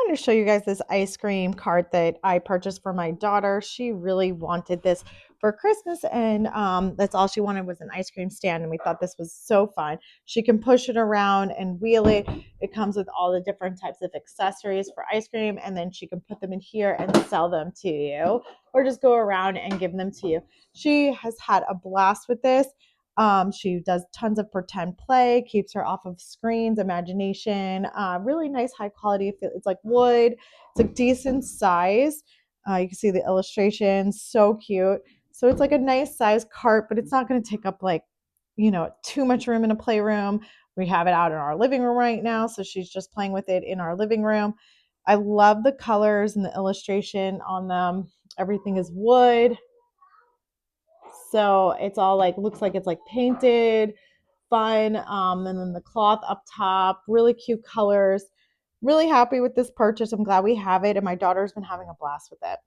wanted to show you guys this ice cream cart that I purchased for my daughter. She really wanted this for Christmas, and that's all she wanted was an ice cream stand. And we thought this was so fun. She can push it around and wheel it. It comes with all the different types of accessories for ice cream, and then she can put them in here and sell them to you, or just go around and give them to you. She has had a blast with this. She does tons of pretend play, keeps her off of screens, imagination. Really nice, high quality. It's like wood. It's a decent size. You can see the illustrations, so cute. So it's like a nice size cart, but it's not going to take up like, too much room in a playroom. We have it out in our living room right now, so she's just playing with it in our living room. I love the colors and the illustration on them. Everything is wood. So it's all like looks like it's like painted, fun. And then the cloth up top, really cute colors. Really happy with this purchase. I'm glad we have it, and my daughter's been having a blast with it.